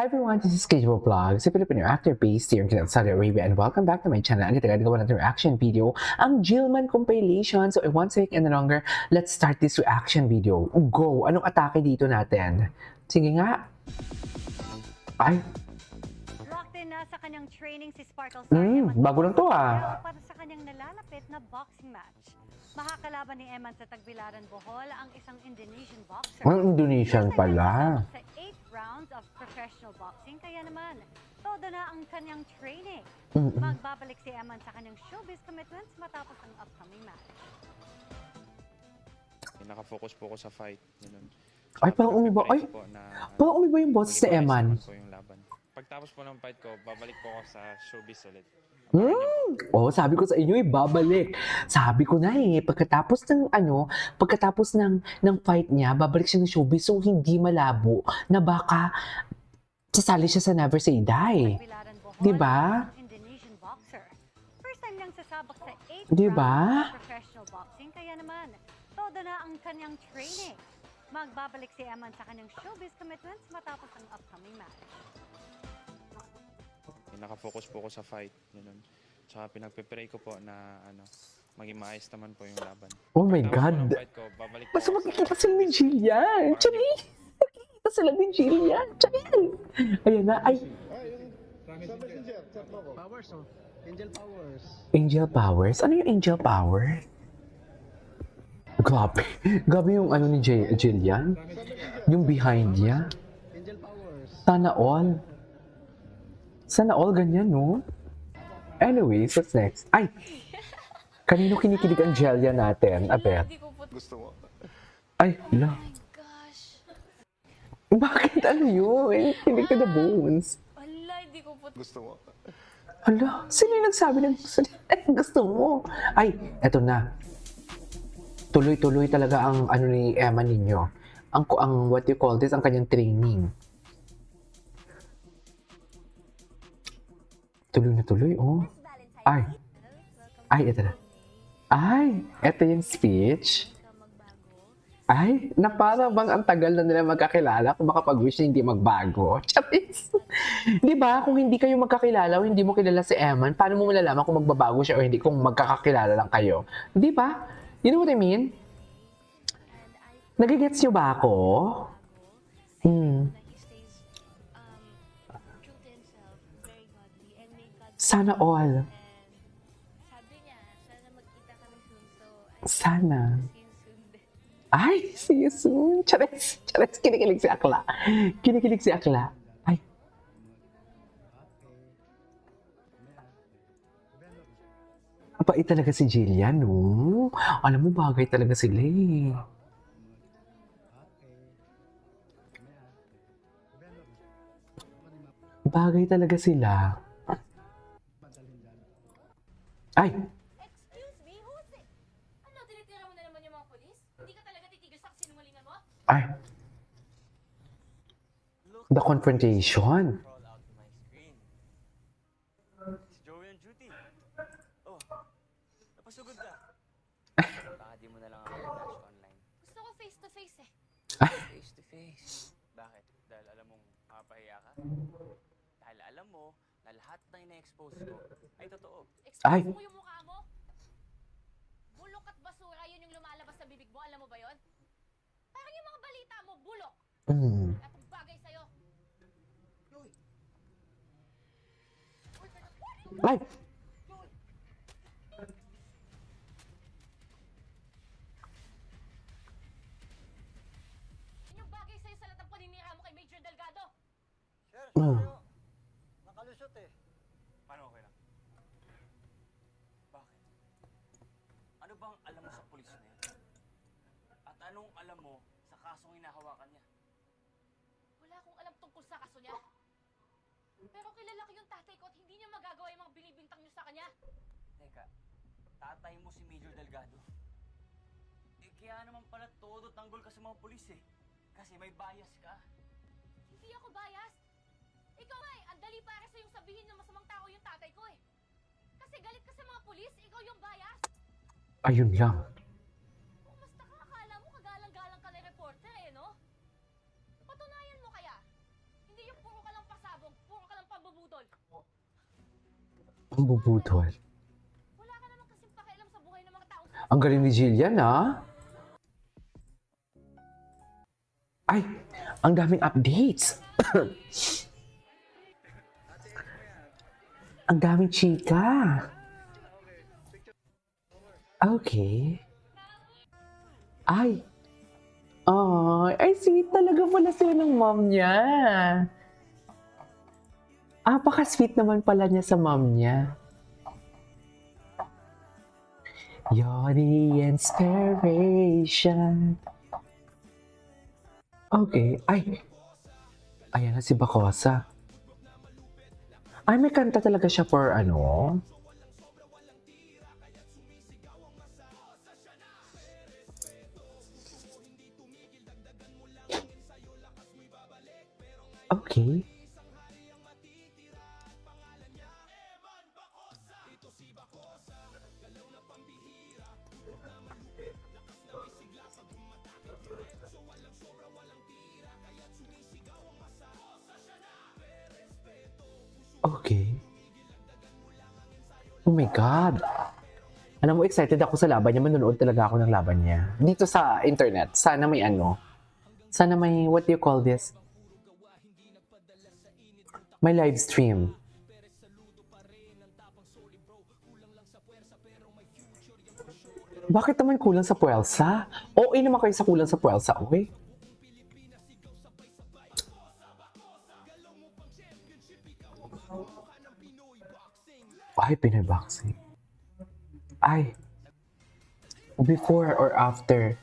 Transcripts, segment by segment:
Hi everyone, this is Kejvo Vlogs, a Filipino actor based here in Saudi Arabia, and welcome back to my channel. Ang ganda gawa natin reaction video, ang Jillman compilation. So I won't take any longer, let's start this reaction video. Go! Anong atake dito natin? Sige nga. Ay, Locked in na sa kanyang training si Sparkle Star Eman bago lang to ah. para sa kanyang nalalapit na boxing match. Makakalaban ni Eman sa Tagbilaran, Bohol ang isang Indonesian boxer. Ang Indonesian pala. Sa 8 rounds of professional boxing, kaya naman, todo na ang kanyang training. Magbabalik si Eman sa kanyang showbiz commitments matapos ang upcoming match. Nakafocus po ako sa fight. Ganun. Ay, parang umiba. Ay, parang umiba yung boses ni Eman. Pagtapos po ng fight ko, babalik po ako sa showbiz ulit. Oh, sabi ko sa inyo babalik. Sabi ko na pagkatapos ng fight niya, babalik siya ng showbiz, so hindi malabo na baka sasali siya sa Never Say Die. Tagbilaran, Bohol, Diba? ang Indonesian boxer. First time niyang sasabak sa 8 Diba? rounds of professional boxing, kaya naman, todo na ang kanyang training. Magbabalik si Eman sa kanyang showbiz commitments matapos ang upcoming match. Nakafocus po ako sa fight. Ganun. Tsaka pinagpe-pray ko po na maging maayos naman po yung laban. Oh my Pagtapos po God. ng fight ko, babalik po Basta ako magkikita sila ni Jillian. Chari! Magkikita sila ni Jillian. Chari! Ayan na. Ay, Sa messenger, chat mo ko. Powers, oh. Angel Powers. Angel Powers? Ano yung Angel Powers? Grabe. Grabe yung ni Jillian. Yung behind niya. Angel Powers. Sana all. Sana all ganyan, no? Anyways, what's next? Ay! Kanino kinikilig ang Jillian natin, Abet? Gusto mo? Ay, hala. Gosh. Bakit ano yun? Kinig ka na bones. Wala, hindi ko po. Gusto mo? Hala, sino yung nagsabi ng gusto mo? Ay, eto na. Tuloy-tuloy talaga ang ni Emma ninyo. Ang what you call this, ang kanyang training. Tuloy na tuloy, oh. Ay. Ay, eto na. Ay, eto yung speech. Ay, na para bang ang tagal na nila magkakilala kung makapag-wish na hindi magbago. Charis. Di ba? Kung hindi kayo magkakilala o hindi mo kilala si Eman, paano mo malalaman kung magbabago siya o hindi kung magkakakilala lang kayo? Di ba? You know what I mean? Nagigets niyo ba ako? Na he stays true to himself, very godly, and may God. Sana all. And sabi niya, sana magkita kami soon. So, Sana. see you soon din. Ay, see you soon. Charis. Charis. Kinikilig si Akla. Kinikilig si Akla. Ay. Bait talaga si Jillian, no? Alam mo, bagay talaga sila eh. Bagay talaga sila. Ay! Excuse me, who's it? Ano, tinitira mo na naman yung mga polis? Hindi ka talaga titigil sa sinungalingan mo? Ay! The confrontation. Roll out to my screen. Si Joey and Judy. Oh, napasugod ka. Baka di mo na lang ako i-dash online. Gusto ko face to face eh. Face to face. Bakit? Dahil alam mong makapahiya ka? Dahil alam mo na lahat na ina-expose ko ay totoo. Ay. Expose mo yung mukha mo. Bulok at basura, yun yung lumalabas sa bibig mo. Alam mo ba yun? Parang yung mga balita mo, bulok. At ang bagay sa'yo. Ay! Yun yung bagay sa'yo sa lahat ng paninira mo kay Major Delgado. Nakalusot eh. Paano okay lang? Bakit? Ano bang alam mo sa pulis na yan? At anong alam mo sa kasong hinahawakan niya? Wala akong alam tungkol sa kaso niya. Pero kilala ko yung tatay ko at hindi niya magagawa yung mga binibintang niyo sa kanya. Teka, tatay mo si Major Delgado? Eh kaya naman pala todo tanggol ka sa mga pulis eh. Kasi may bias ka. Hindi ako biased. Ikaw nga eh, ang dali para sa yung sabihin ng masamang tao yung tatay ko eh. Kasi galit ka sa mga pulis, ikaw yung biased. Ayun lang. Kung mas nakakala mo, kagalang-galang ka na reporter eh, no? Patunayan mo kaya. Hindi yung puro ka lang bubudol. Ang bubudol. Wala ka naman kasing pakialam sa buhay ng mga tao. Ang galing ni Jillian, ha? Ay, ang daming updates. Ang daming chika. Okay. Ay. Ay, sweet talaga pala sila ng mom niya. Paka-sweet naman pala niya sa mom niya. You're the inspiration. Okay. Ay. Ayan na si Bacosa. Ay, may kanta talaga siya for ano? Okay. Okay. Oh my God. Alam mo, excited ako sa laban niya. Manonood talaga ako ng laban niya. Dito sa internet, sana may ano. Sana may, what do you call this? May live stream. Bakit naman kulang sa puwersa? Okay naman kayo sa kulang sa puwersa, okay? Ay, Pinoy boxing. Ay. Before or after?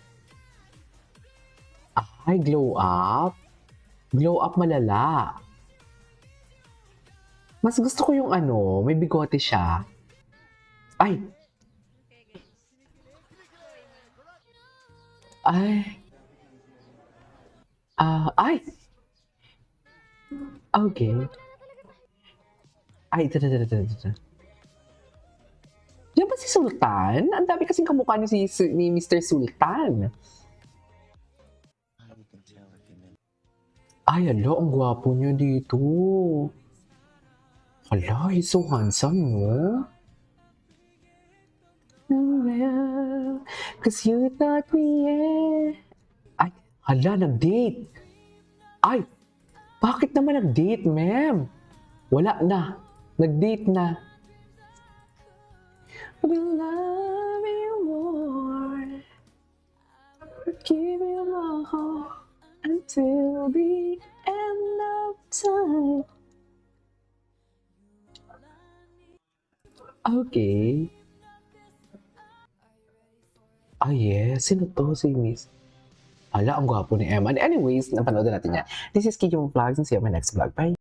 Ay, glow up? Glow up malala. Mas gusto ko yung ano, may bigote siya. Ay. Ay. Ay. Okay. Ay, ito. Yan ba si Sultan? Ang dami kasing kamukha ni Mr. Sultan. Ay, alo, ang gwapo niya dito. Hala, he's so handsome, no? Well, 'cause you taught me, Ay, hala, nag-date. Ay, bakit naman nag-date, ma'am? Wala na. Nag-date na. Will love you more. Give you my heart until the end of time. Okay. Yes. Sino to? Si Miss. Ala, ang gwapo ni Emma. Anyways, napanood na natin yan. This is Kiki Vlogs and see you on my next vlog. Bye!